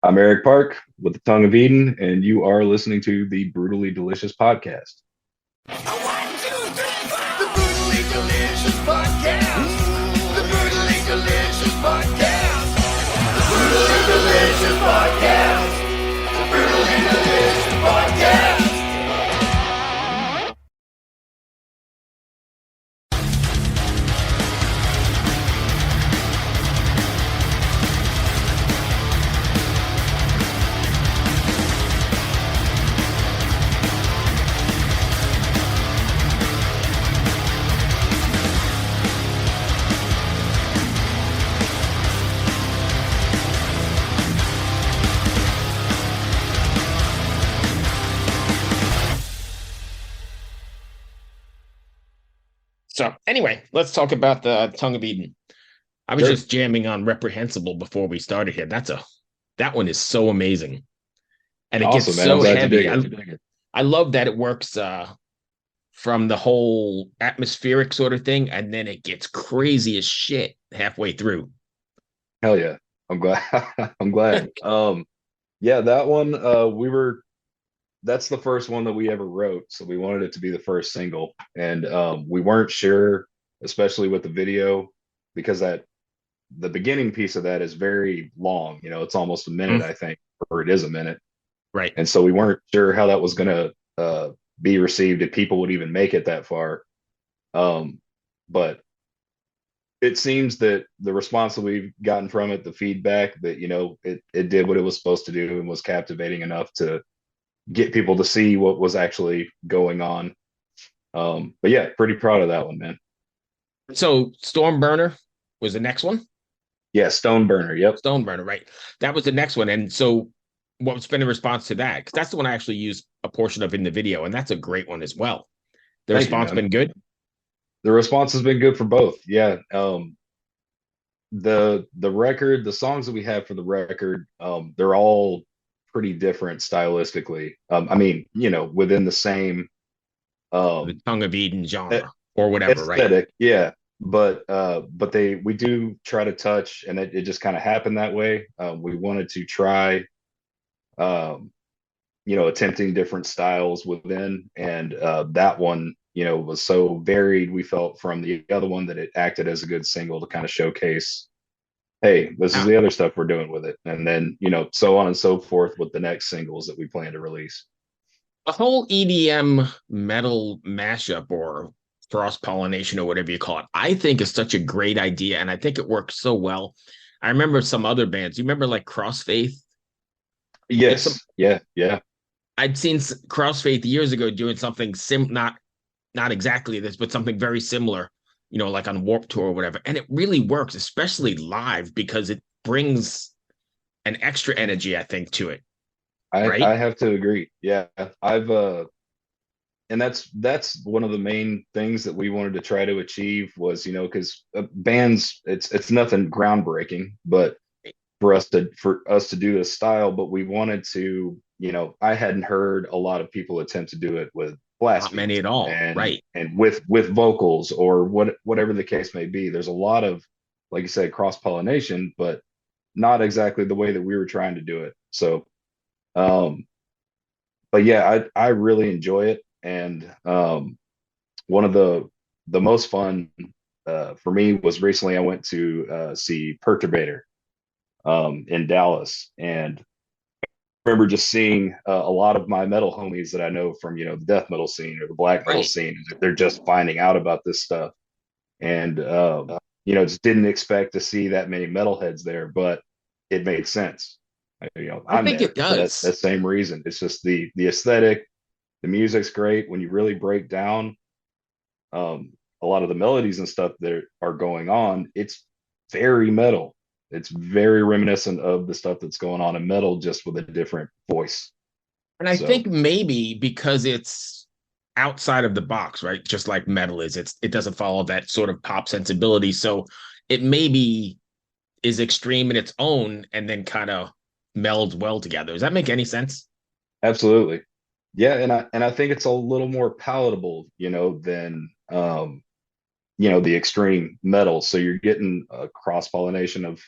I'm Eric Park with the Tongue of Eden, and you are listening to the Brutally Delicious podcast. One, two, three, four. The Brutally Delicious Podcast. The Brutally Delicious Podcast. The Brutally Delicious Podcast. The Brutally Delicious Podcast. So anyway, let's talk about the Tongue of Eden. I was Sure. just jamming on Reprehensible before we started here. That one is so amazing. And it gets Awesome, man. I'm so glad heavy. you dig it. I love that it works from the whole atmospheric sort of thing, and then it gets crazy as shit halfway through. Hell yeah. I'm glad. I'm glad. Yeah, that one, that's the first one that we ever wrote. So we wanted it to be the first single. And we weren't sure, especially with the video, because the beginning piece of that is very long. It's almost a minute, I think, or it is a minute. Right. And so we weren't sure how that was going to be received, if people would even make it that far. But it seems that the response that we've gotten from it, the feedback that, it did what it was supposed to do and was captivating enough to get people to see what was actually going on. But yeah, pretty proud of that one, man. So Stormburner was the next one. Yeah, Stone Burner. Yep. Stoneburner, right? That was the next one. And so what's been the response to that? Because that's the one I actually used a portion of in the video, and that's a great one as well. The Thank you, response man. been good? The response has been good for both. Yeah. The record, the songs that we have for the record, they're all pretty different stylistically. I mean, within the same The Tongue of Eden genre or whatever, right? aesthetic, yeah. But we do try to touch, and it just kind of happened that way. We wanted to try attempting different styles within, and that one, was so varied, we felt, from the other one, that it acted as a good single to kind of showcase, hey, this is Now, the other stuff we're doing with it. And then, so on and so forth with the next singles that we plan to release. the whole EDM metal mashup or cross pollination or whatever you call it, I think is such a great idea, and I think it works so well. I remember some other bands. You remember like Crossfaith? Yes. Yeah. I'd seen Crossfaith years ago doing something not exactly this, but something very similar, like on Warped Tour or whatever. And it really works, especially live, because it brings an extra energy, I think, to it. Right? I have to agree. Yeah. I've and that's one of the main things that we wanted to try to achieve was, because bands, it's nothing groundbreaking, but for us to do this style, but we wanted to, I hadn't heard a lot of people attempt to do it with blast Not many beats at all, and right? and with vocals or whatever the case may be. There's a lot of, like you said, cross pollination, but not exactly the way that we were trying to do it. So but yeah, I really enjoy it. And one of the most fun for me was recently I went to see Perturbator in Dallas, and I remember just seeing a lot of my metal homies that I know from, the death metal scene or the black metal Right. scene. They're just finding out about this stuff, and just didn't expect to see that many metalheads there, but it made sense. I I'm think there it for that does. same reason. It's just the aesthetic, the music's great. When you really break down a lot of the melodies and stuff that are going on, it's very metal. It's very reminiscent of the stuff that's going on in metal, just with a different voice. And I So think maybe because it's outside of the box, right? Just like metal is, it doesn't follow that sort of pop sensibility. So it maybe is extreme in its own and then kind of melds well together. Does that make any sense? absolutely. Yeah, and I think it's a little more palatable, than the extreme metal. So you're getting a cross pollination of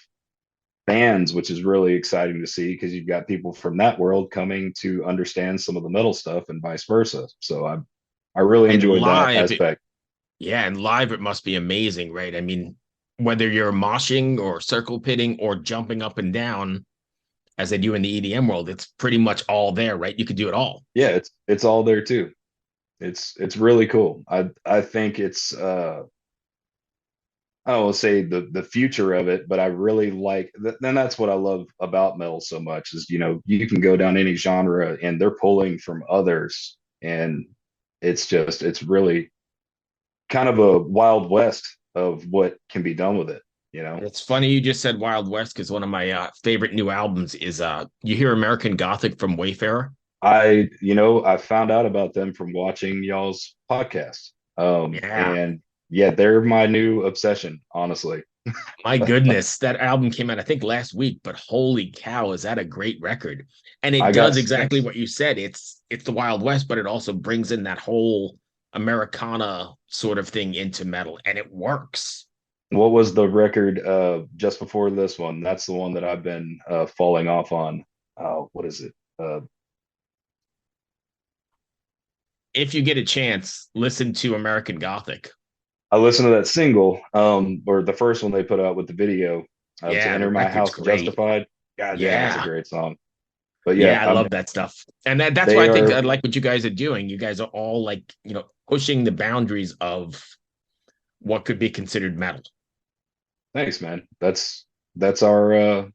bands, which is really exciting to see because you've got people from that world coming to understand some of the metal stuff and vice versa. So I really And enjoyed that live, aspect. yeah, and live it must be amazing, right? I mean, whether you're moshing or circle pitting or jumping up and down as they do in the EDM world, it's pretty much all there, right? You could do it all. Yeah, it's all there too. It's really cool. I think it's I don't want to say the future of it, but I really like that. And that's what I love about metal so much is, you can go down any genre and they're pulling from others. And it's really kind of a wild west of what can be done with it, you know? It's funny you just said Wild West because one of my favorite new albums is you hear American Gothic from Wayfarer. I found out about them from watching y'all's podcast. Yeah. And yeah, they're my new obsession, honestly. My goodness, that album came out, I think, last week, but holy cow, is that a great record? And it I got does exactly what you said. It's the Wild West, but it also brings in that whole Americana sort of thing into metal, and it works. What was the record just before this one? That's the one that I've been falling off on. What is it? If you get a chance, listen to American Gothic. I listened to that single, or the first one they put out with the video, to Yeah, the enter my record's house great. justified. God damn, that's a Yeah. great song. But yeah, Yeah, I love that stuff. And that's why they I think I are. like what you guys are doing. You guys are all like, pushing the boundaries of what could be considered metal. Thanks, man. That's our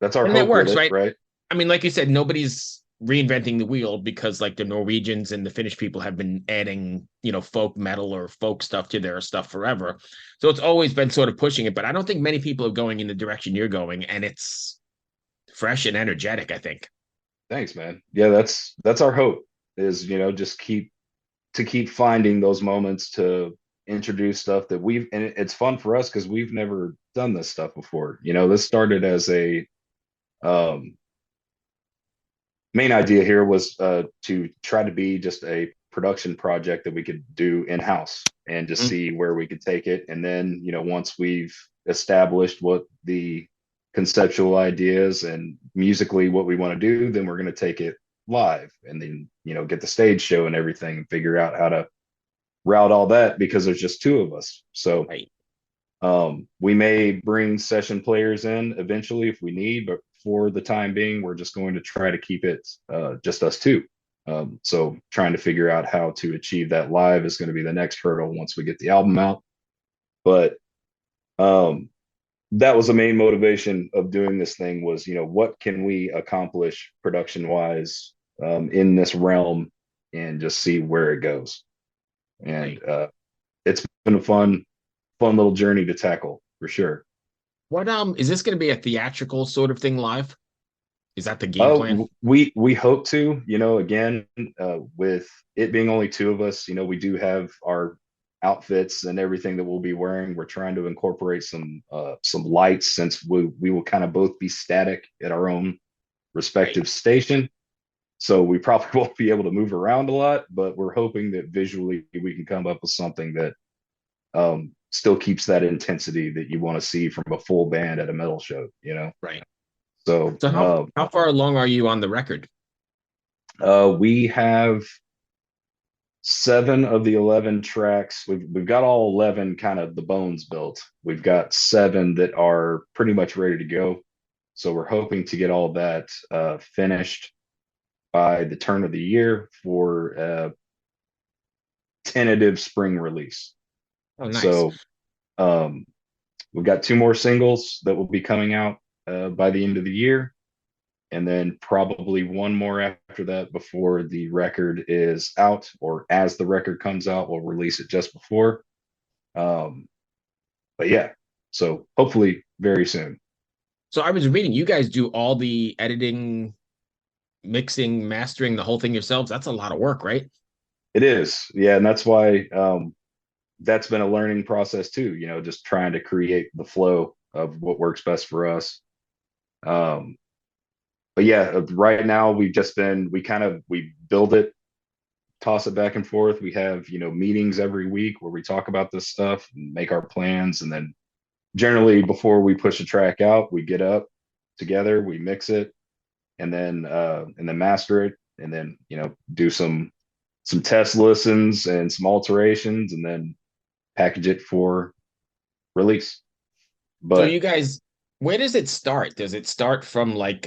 that's our And that hope with works, it, right? right? I mean, like you said, nobody's reinventing the wheel because like the Norwegians and the Finnish people have been adding, folk metal or folk stuff to their stuff forever. So it's always been sort of pushing it, but I don't think many people are going in the direction you're going, and it's fresh and energetic, I think. Thanks, man. Yeah, that's our hope is, just keep finding those moments to introduce stuff that and it's fun for us because we've never done this stuff before. This started as a um main idea here was to try to be just a production project that we could do in-house and just Mm, see where we could take it. And then, once we've established what the conceptual ideas and musically what we want to do, then we're going to take it live and then, get the stage show and everything and figure out how to route all that because there's just two of us. So right. we may bring session players in eventually if we need, but for the time being, we're just going to try to keep it just us two. So trying to figure out how to achieve that live is going to be the next hurdle once we get the album out. But um, that was the main motivation of doing this thing was, what can we accomplish production wise in this realm and just see where it goes. And Right. it's been a fun little journey to tackle for sure. What is this going to be a theatrical sort of thing live? Is that the game plan? We hope to, again, with it being only two of us, we do have our outfits and everything that we'll be wearing. We're trying to incorporate some lights since we will kind of both be static at our own Right. respective station. So we probably won't be able to move around a lot, but we're hoping that visually we can come up with something that still keeps that intensity that you want to see from a full band at a metal show. Right. So So how far along are you on the record? we have 7 of the 11 tracks. We've got all 11 kind of the bones built. We've got 7 that are pretty much ready to go. So we're hoping to get all that finished by the turn of the year for a tentative spring release. Oh, nice. So um, we've got 2 more singles that will be coming out by the end of the year, and then probably one more after that before the record is out, or as the record comes out, we'll release it just before. Um, but yeah, so hopefully very soon. So I was reading you guys do all the editing, mixing, mastering, the whole thing yourselves. That's a lot of work, right? It is, yeah, and that's why that's been a learning process too. Just trying to create the flow of what works best for us. Um, but yeah, right now we build it, toss it back and forth. We have, meetings every week where we talk about this stuff and make our plans and then generally before we push a track out, we get up together, we mix it, and then master it, and then do some test listens and some alterations, and then package it for release. So But you guys, where does it start? Does it start from like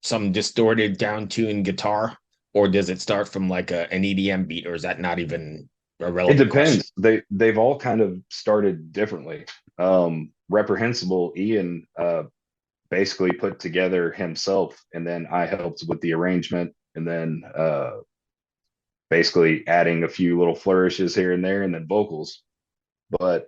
some distorted down tuned guitar, or does it start from like an EDM beat, or is that not even a it relevant question? depends. They've all kind of started differently. Reprehensible Ian basically put together himself, and then I helped with the arrangement, and then basically adding a few little flourishes here and there, and then vocals. But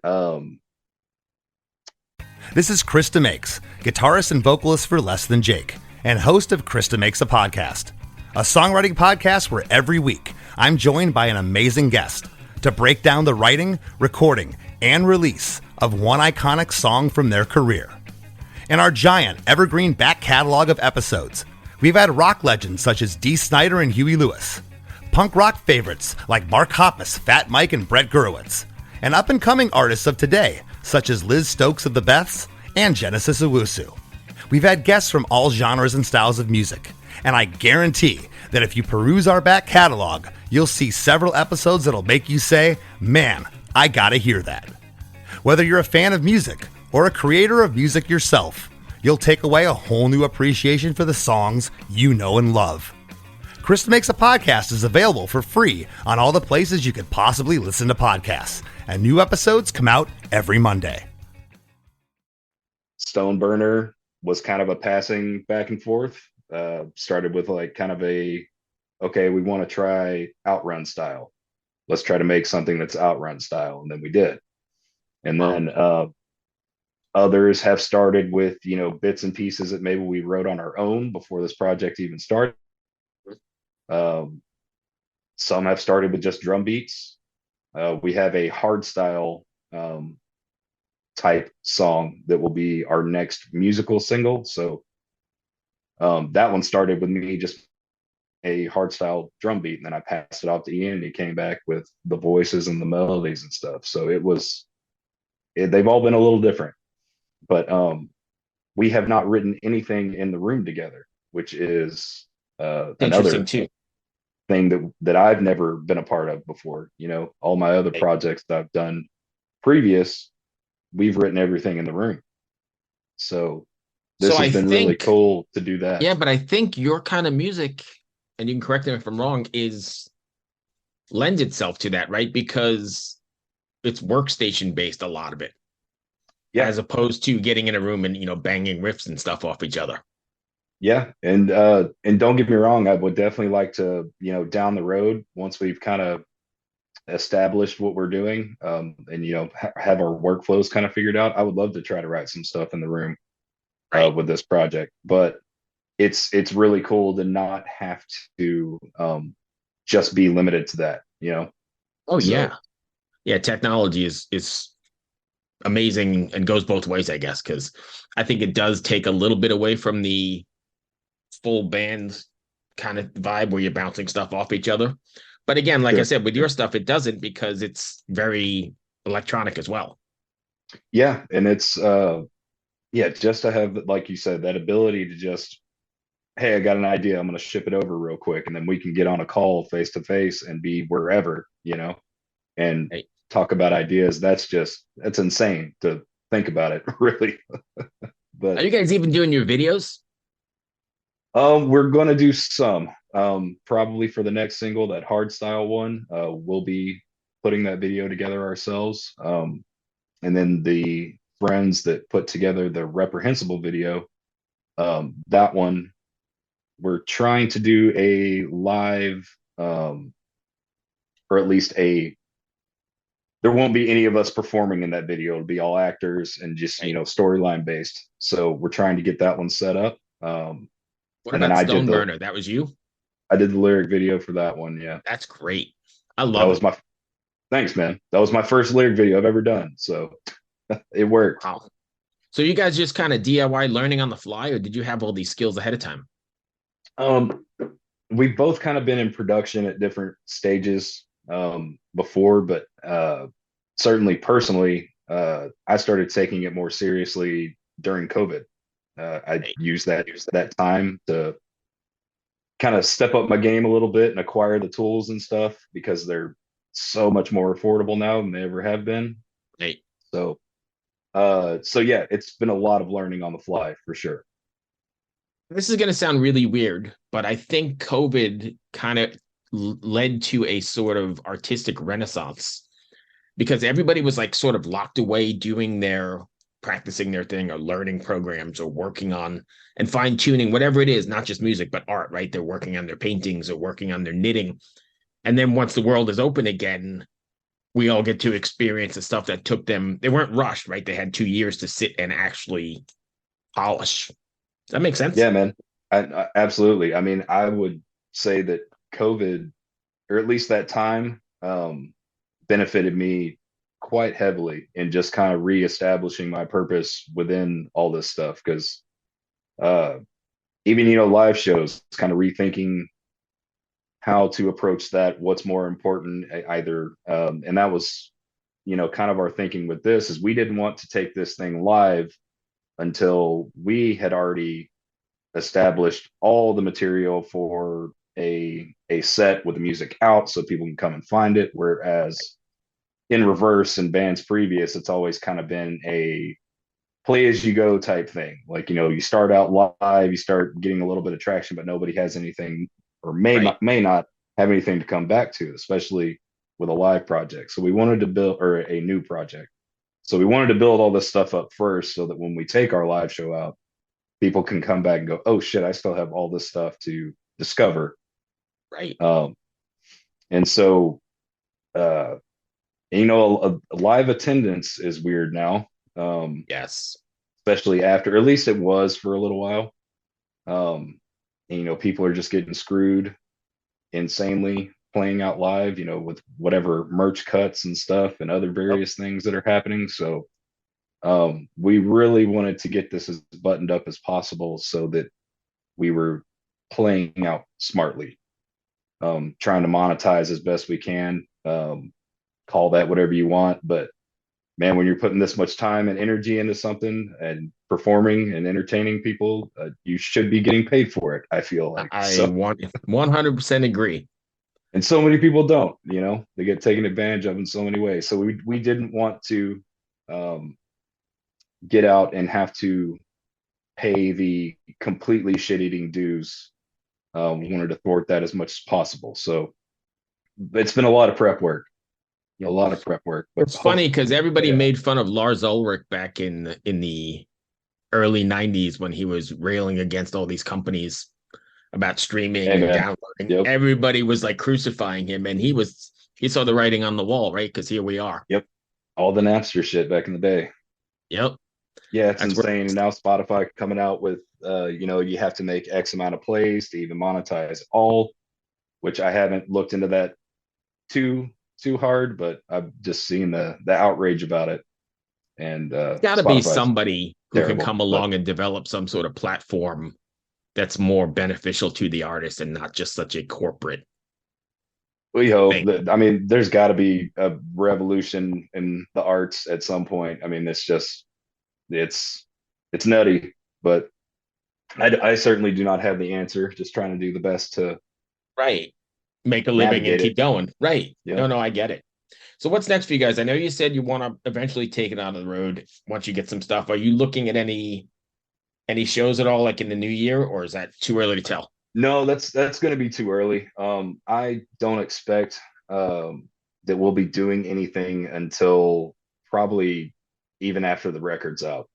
This is Krista Makes, guitarist and vocalist for Less Than Jake, and host of Krista Makes a Podcast, a songwriting podcast where every week I'm joined by an amazing guest to break down the writing, recording, and release of one iconic song from their career. In our giant evergreen back catalog of episodes, we've had rock legends such as Dee Snider and Huey Lewis, punk rock favorites like Mark Hoppus, Fat Mike, and Brett Gurewitz, and up-and-coming artists of today such as Liz Stokes of the Beths and Genesis Owusu. We've had guests from all genres and styles of music, and I guarantee that if you peruse our back catalog, you'll see several episodes that'll make you say, man, I gotta hear that. Whether you're a fan of music or a creator of music yourself, you'll take away a whole new appreciation for the songs you know and love. Krista Makes a Podcast is available for free on all the places you could possibly listen to podcasts, and new episodes come out every Monday. Stoneburner was kind of a passing back and forth. Started with like kind of okay, we want to try Outrun style. Let's try to make something that's Outrun style, and then we did. And then others have started with bits and pieces that maybe we wrote on our own before this project even started. Some have started with just drum beats. We have a hard style type song that will be our next musical single. So that one started with me just a hard style drum beat, and then I passed it off to Ian, and he came back with the voices and the melodies and stuff. So they've all been a little different, but we have not written anything in the room together, which is another Too. thing that I've never been a part of before. All my other projects that I've done previous, we've written everything in the room. So this has been really cool to do that. Yeah, but I think your kind of music, and you can correct me if I'm wrong, lends itself to that, right? Because it's workstation based, a lot of it. Yeah. As opposed to getting in a room and banging riffs and stuff off each other. Yeah, and don't get me wrong, I would definitely like to, down the road, once we've kind of established what we're doing, and have our workflows kind of figured out, I would love to try to write some stuff in the room with this project. But it's really cool to not have to just be limited to that, Oh, so, yeah. Technology is amazing and goes both ways, I guess, because I think it does take a little bit away from the full band kind of vibe where you're bouncing stuff off each other. But again, like I said, with your stuff, it doesn't, because it's very electronic as well. Yeah, and it's just to have, like you said, that ability to just, hey, I got an idea, I'm going to ship it over real quick, and then we can get on a call face to face and be wherever, and talk about ideas. That's insane to think about it, really. But are you guys even doing your videos? We're going to do some, probably for the next single, that hard style one. We'll be putting that video together ourselves. And then the friends that put together the Reprehensible video, that one, we're trying to do a live, or at least there won't be any of us performing in that video. It'll be all actors and just, storyline based. So we're trying to get that one set up. What about Stoneburner? That was you? I did the lyric video for that one. Yeah. That's great. I love it. Thanks, man. That was my first lyric video I've ever done. So it worked. Wow. So you guys just kind of DIY learning on the fly, or did you have all these skills ahead of time? We've both kind of been in production at different stages before, but certainly personally, I started taking it more seriously during COVID. I used that time to kind of step up my game a little bit and acquire the tools and stuff because they're so much more affordable now than they ever have been. Hey, So, so yeah, it's been a lot of learning on the fly for sure. this is going to sound really weird, but I think COVID kind of led to a sort of artistic renaissance because everybody was like sort of locked away doing their practicing their thing or learning programs or working on and fine tuning whatever it is, not just music, but art, right? They're working on their paintings or working on their knitting. And then once the world is open again, we all get to experience the stuff that took them, they weren't rushed, right? They had 2 years to sit and actually polish. Does that make sense? Yeah, man. Absolutely. I mean, I would say that COVID, or at least that time, benefited me quite heavily in just kind of reestablishing my purpose within all this stuff. Because uh, even, live shows, kind of rethinking how to approach that, what's more important, either. And that was, kind of our thinking with this is we didn't want to take this thing live until we had already established all the material for a set with the music out so people can come and find it. Whereas in reverse in bands previous, it's always kind of been a play as you go type thing. Like, you start out live, you start getting a little bit of traction, but nobody has anything or Right. may not have anything to come back to, especially with a live project. So we wanted to build or a new project. So we wanted to build all this stuff up first so that when we take our live show out, people can come back and go, oh shit, I still have all this stuff to discover. Right. Um, and so, uh, a live attendance is weird now, Yes. especially after, at least it was for a little while. And, people are just getting screwed insanely playing out live, with whatever merch cuts and stuff and other Yep. various things that are happening. So, we really wanted to get this as buttoned up as possible so that we were playing out smartly, trying to monetize as best we can. Call that whatever you want, but man, when you're putting this much time and energy into something and performing and entertaining people, you should be getting paid for it. I feel like I so, want 100% agree. and so many people don't. They get taken advantage of in so many ways. So we didn't want to um, get out and have to pay the completely shit-eating dues. We wanted to thwart that as much as possible. So it's been a lot of prep work, a lot of prep work. But It's funny because everybody yeah, made fun of Lars Ulrich back in the early 90s when he was railing against all these companies about streaming hey and man, downloading. yep, Everybody was like crucifying him, and he saw the writing on the wall, right? Because here we are. yep, all the Napster shit back in the day. Yep. Yeah, it's That's where insane. And now Spotify coming out with, you have to make X amount of plays to even monetize all, which I haven't looked into that too too hard, but I've just seen the outrage about it. And it's got to be Spotify's somebody who can terrible, come but along and develop some sort of platform that's more beneficial to the artist and not just such a corporate we hope thing. that. I mean, there's got to be a revolution in the arts at some point. I mean, it's it's nutty, but I certainly do not have the answer. Just trying to do the best to Right. Make a living and navigate it. keep going. Right. Yeah. No, I get it. So what's next for you guys? I know you said you want to eventually take it out of the road once you get some stuff. Are you looking at any shows at all like in the new year, or is that too early to tell? No, that's going to be too early. I don't expect that we'll be doing anything until probably even after the record's out.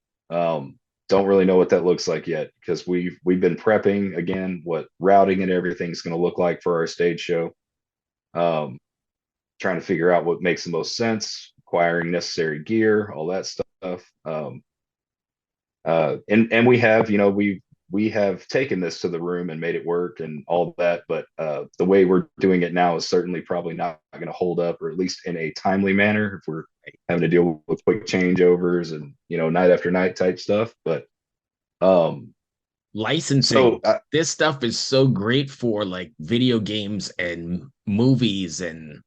Don't really know what that looks like yet because we've been prepping again what routing and everything's going to look like for our stage show. Um, Trying to figure out what makes the most sense, acquiring necessary gear, all that stuff. And we have, we have taken this to the room and made it work and all that, but the way we're doing it now is certainly probably not going to hold up, or at least in a timely manner if we're having to deal with quick changeovers and night after night type stuff. But um Licensing. so This stuff is so great for like video games and movies, and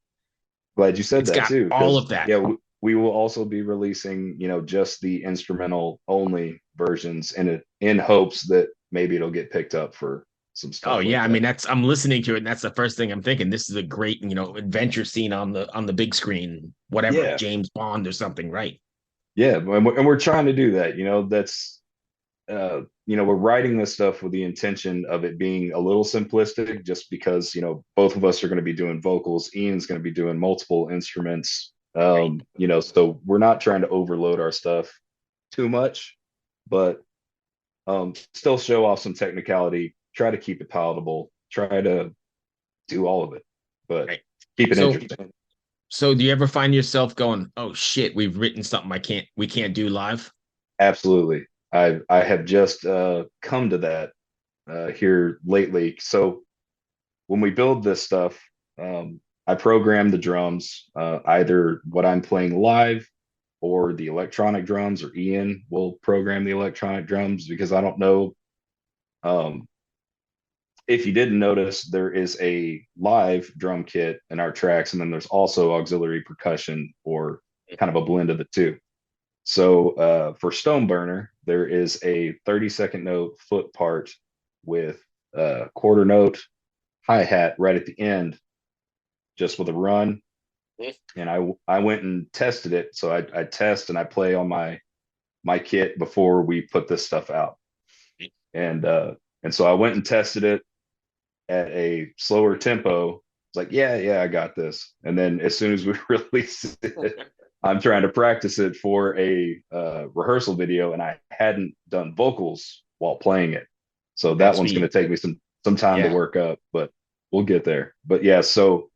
glad you said it's that got too, all because of that. yeah, we will also be releasing, just the instrumental only versions in hopes that maybe it'll get picked up for some Oh stuff like yeah, I that. mean I'm listening to it, and that's the first thing I'm thinking. This is a great, adventure scene on the big screen, whatever, Yeah, James Bond or something, right? yeah, and we're trying to do that. That's we're writing this stuff with the intention of it being a little simplistic, just because both of us are going to be doing vocals. Ian's going to be doing multiple instruments. Right. So we're not trying to overload our stuff too much, but still show off some technicality. Try to keep it palatable. Try to do all of it, but Right. keep it So interesting. so do you ever find yourself going, "Oh shit, we've written something we can't do live?" Absolutely. I have just come to that here lately. So when we build this stuff, I program the drums, either what I'm playing live or the electronic drums, or Ian will program the electronic drums, because I don't know um, if you didn't notice, there is a live drum kit in our tracks, and then there's also auxiliary percussion, or kind of a blend of the two. So for Stoneburner, there is a 30-second note foot part with a quarter note hi-hat right at the end, just with a run. And I went and tested it. So I test and I play on my kit before we put this stuff out. And so I went and tested it at a slower tempo. It's like, yeah, I got this. And then as soon as we release it, I'm trying to practice it for a rehearsal video, and I hadn't done vocals while playing it. So that That's one's going me. to take me some time to Yeah. work up, but we'll get there. But yeah, so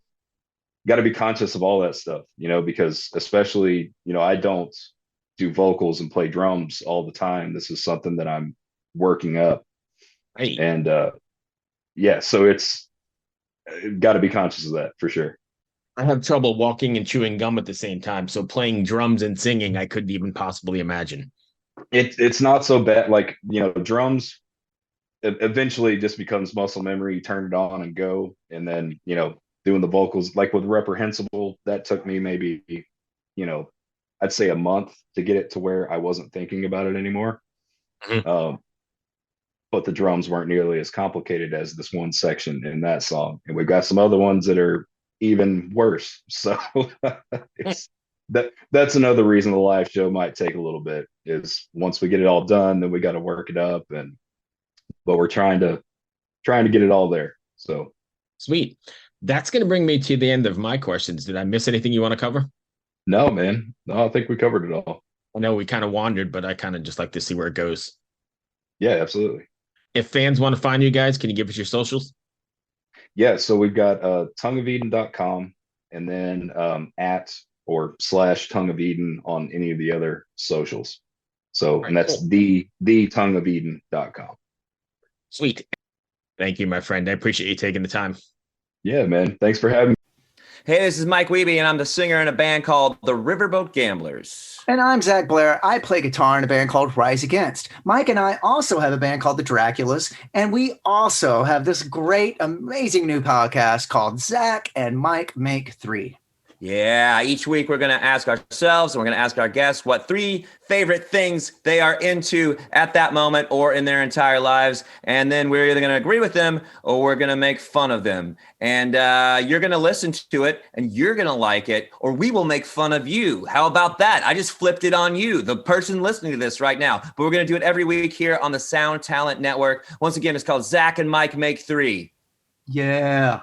got to be conscious of all that stuff, because especially, I don't do vocals and play drums all the time. This is something that I'm working up. Hey, And yeah, so it's got to be conscious of that for sure. I have trouble walking and chewing gum at the same time, so playing drums and singing, I couldn't even possibly imagine. It's not so bad. Like, drums eventually just becomes muscle memory. You turn it on and go. And then, doing the vocals, like with Reprehensible, that took me maybe, you know, I'd say a month to get it to where I wasn't thinking about it anymore. Mhm. Um, but the drums weren't nearly as complicated as this one section in that song. And we've got some other ones that are even worse. So it's that's another reason the live show might take a little bit, is once we get it all done, then we got to work it up. And but we're trying to get it all there. So Sweet. That's going to bring me to the end of my questions. Did I miss anything you want to cover? no, man, no, I think we covered it all. I know we kind of wandered, but I kind of just like to see where it goes. Yeah, absolutely. If fans want to find you guys, can you give us your socials? Yeah, so we've got tongueofeden.com, and then at or slash tongue of Eden on any of the other socials. All So, right, and that's cool. the tongueofeden.com. Sweet. Thank you, my friend. I appreciate you taking the time. Yeah, man. Thanks for having me. Hey, this is Mike Wiebe, and I'm the singer in a band called the Riverboat Gamblers. And I'm Zach Blair. I play guitar in a band called Rise Against. Mike and I also have a band called The Draculas, and we also have this great, amazing new podcast called Zach and Mike Make Three. Yeah, each week we're going to ask ourselves and we're going to ask our guests what 3 favorite things they are into at that moment or in their entire lives. And then we're either going to agree with them or we're going to make fun of them. And you're going to listen to it and you're going to like it, or we will make fun of you. How about that? I just flipped it on you, the person listening to this right now. But we're going to do it every week here on the Sound Talent Network. Once again, it's called Zach and Mike Make Three. Yeah.